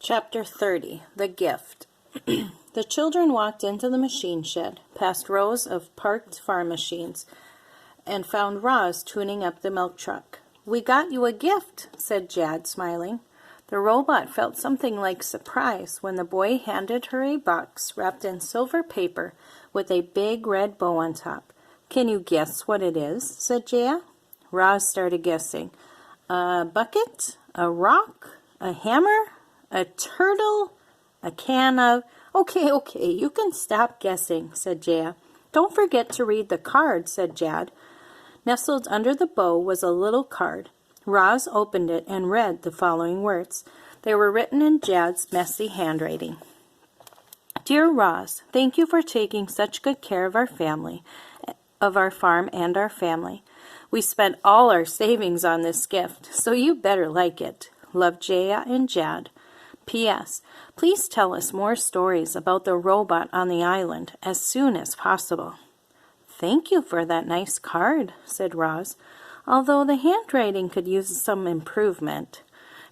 Chapter 30. The Gift. The children walked into the machine shed, past rows of parked farm machines, and found Roz tuning up the milk truck. "We got you a gift," said Jad, smiling. The robot felt something like surprise when the boy handed her a box wrapped in silver paper with a big red bow on top. "Can you guess what it is?" said Jaya. Roz started guessing. "A bucket? A rock? A hammer? A turtle? A can of—" Okay, you can stop guessing," said Jaya. "Don't forget to read the card," said Jad. Nestled under the bow was a little card. Roz opened it and read the following words. They were written in Jad's messy handwriting. "Dear Roz, thank you for taking such good care of our family, of our farm and our family. We spent all our savings on this gift, so you better like it. Love, Jaya and Jad. P.S. Please tell us more stories about the robot on the island as soon as possible." "Thank you for that nice card," said Roz, "although the handwriting could use some improvement."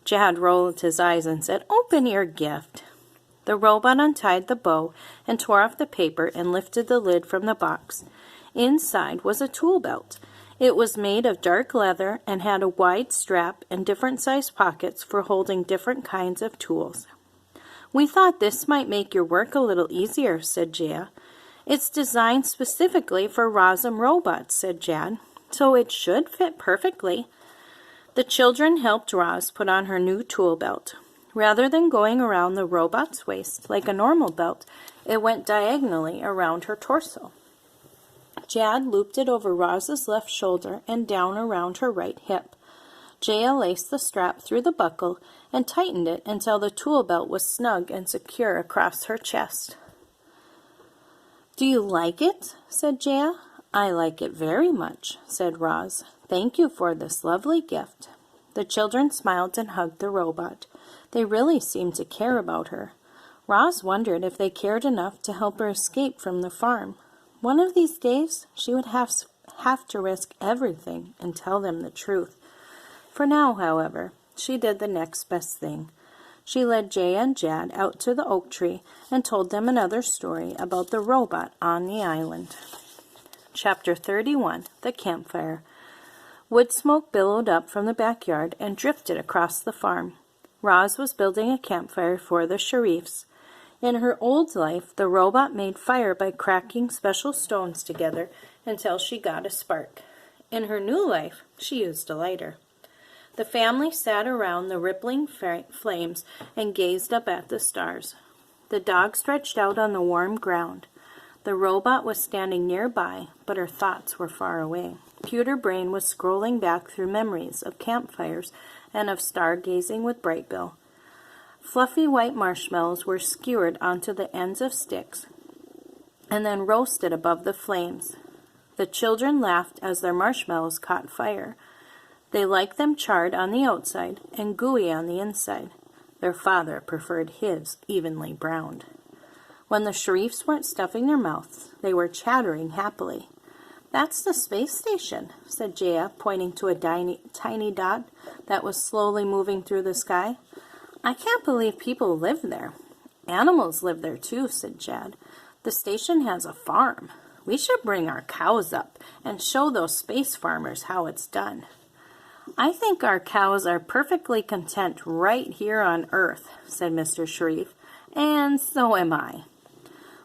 Jad rolled his eyes and said, "Open your gift." The robot untied the bow and tore off the paper and lifted the lid from the box. Inside was a tool belt. It was made of dark leather and had a wide strap and different-sized pockets for holding different kinds of tools. "We thought this might make your work a little easier," said Jaya. "It's designed specifically for Rozum robots," said Jad, "so it should fit perfectly." The children helped Roz put on her new tool belt. Rather than going around the robot's waist like a normal belt, it went diagonally around her torso. Jad looped it over Roz's left shoulder and down around her right hip. Jaya laced the strap through the buckle and tightened it until the tool belt was snug and secure across her chest. "Do you like it?" said Jaya. "I like it very much," said Roz. "Thank you for this lovely gift." The children smiled and hugged the robot. They really seemed to care about her. Roz wondered if they cared enough to help her escape from the farm. One of these days, she would have to risk everything and tell them the truth. For now, however, she did the next best thing. She led Jaya and Jad out to the oak tree and told them another story about the robot on the island. Chapter 31. The Campfire. Wood smoke billowed up from the backyard and drifted across the farm. Roz was building a campfire for the Sharifs. In her old life, the robot made fire by cracking special stones together until she got a spark. In her new life, she used a lighter. The family sat around the rippling flames and gazed up at the stars. The dog stretched out on the warm ground. The robot was standing nearby, but her thoughts were far away. Pewter Brain was scrolling back through memories of campfires and of stargazing with Brightbill. Fluffy white marshmallows were skewered onto the ends of sticks and then roasted above the flames. The children laughed as their marshmallows caught fire. They liked them charred on the outside and gooey on the inside. Their father preferred his evenly browned. When the Sharifs weren't stuffing their mouths, they were chattering happily. "That's the space station," said Jaya, pointing to a tiny dot that was slowly moving through the sky. "I can't believe people live there." "Animals live there too," said Jad. "The station has a farm. We should bring our cows up and show those space farmers how it's done." "I think our cows are perfectly content right here on Earth," said Mr. Sharif, "and so am I."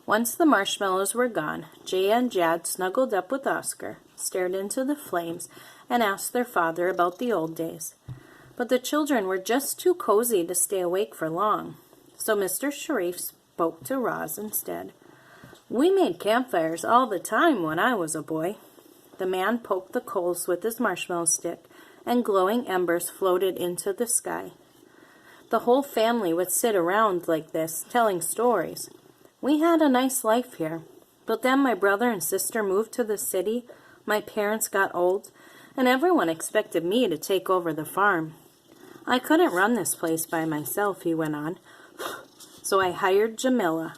Once the marshmallows were gone, Jaya and Jad snuggled up with Oscar, stared into the flames, and asked their father about the old days. But the children were just too cozy to stay awake for long, so Mr. Sharif spoke to Roz instead. "We made campfires all the time when I was a boy." The man poked the coals with his marshmallow stick, and glowing embers floated into the sky. "The whole family would sit around like this, telling stories. We had a nice life here, but then my brother and sister moved to the city, my parents got old, and everyone expected me to take over the farm. I couldn't run this place by myself," he went on, "so I hired Jamila.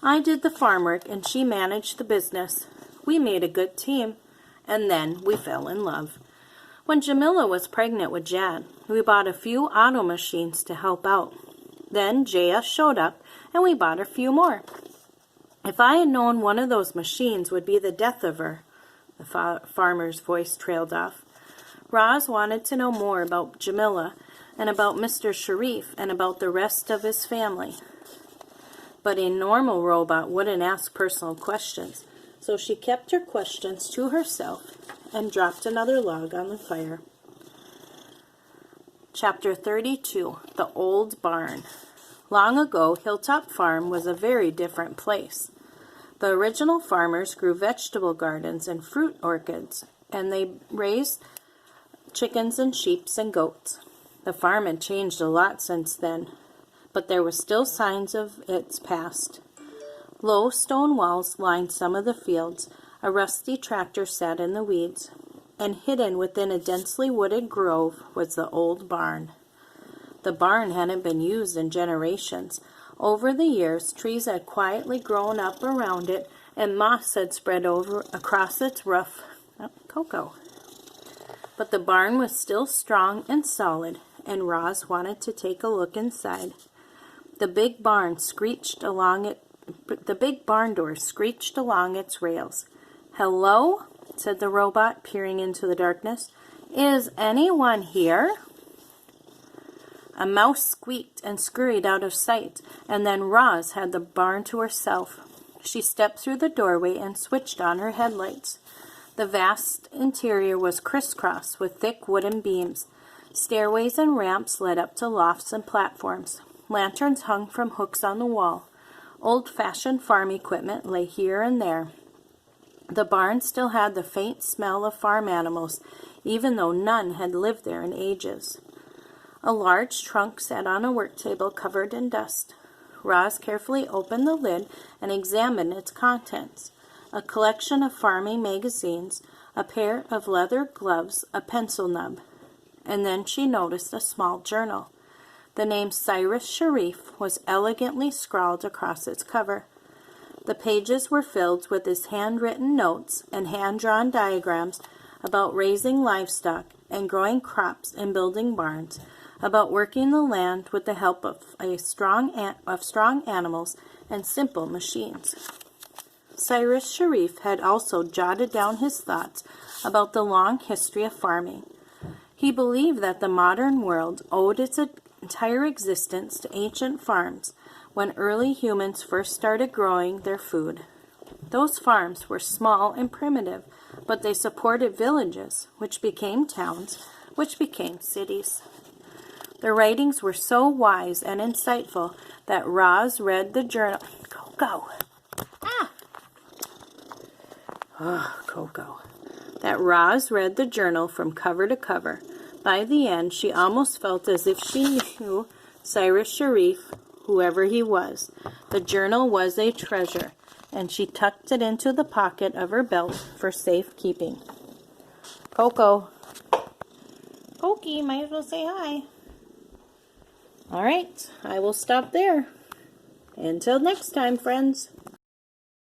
I did the farm work and she managed the business. We made a good team, and then we fell in love. When Jamila was pregnant with Jad, we bought a few auto machines to help out. Then Jaya showed up, and we bought a few more. If I had known one of those machines would be the death of her, the farmer's voice trailed off. Roz wanted to know more about Jamila and about Mr. Sharif and about the rest of his family. But a normal robot wouldn't ask personal questions, so she kept her questions to herself and dropped another log on the fire. Chapter 32, The Old Barn. Long ago, Hilltop Farm was a very different place. The original farmers grew vegetable gardens and fruit orchards, and they raised chickens and sheep and goats. The farm had changed a lot since then, but there were still signs of its past. Low stone walls lined some of the fields, a rusty tractor sat in the weeds, and hidden within a densely wooded grove was the old barn. The barn hadn't been used in generations. Over the years, trees had quietly grown up around it, and moss had spread across its roof. Coco. But the barn was still strong and solid, and Roz wanted to take a look inside. The big barn door screeched along its rails. "Hello?" said the robot, peering into the darkness. "Is anyone here?" A mouse squeaked and scurried out of sight, and then Roz had the barn to herself. She stepped through the doorway and switched on her headlights. The vast interior was crisscrossed with thick wooden beams. Stairways and ramps led up to lofts and platforms. Lanterns hung from hooks on the wall. Old-fashioned farm equipment lay here and there. The barn still had the faint smell of farm animals, even though none had lived there in ages. A large trunk sat on a work table covered in dust. Roz carefully opened the lid and examined its contents. A collection of farming magazines, a pair of leather gloves, a pencil nub. And then she noticed a small journal. The name Cyrus Sharif was elegantly scrawled across its cover. The pages were filled with his handwritten notes and hand-drawn diagrams about raising livestock and growing crops and building barns, about working the land with the help of strong animals and simple machines. Cyrus Sharif had also jotted down his thoughts about the long history of farming. He believed that the modern world owed its entire existence to ancient farms when early humans first started growing their food. Those farms were small and primitive, but they supported villages, which became towns, which became cities. The writings were so wise and insightful that Roz read the journal. Coco! Coco. That Roz read the journal from cover to cover. By the end, she almost felt as if she knew Cyrus Sharif, whoever he was. The journal was a treasure, and she tucked it into the pocket of her belt for safekeeping. Coco. Cokie, might as well say hi. All right, I will stop there. Until next time, friends.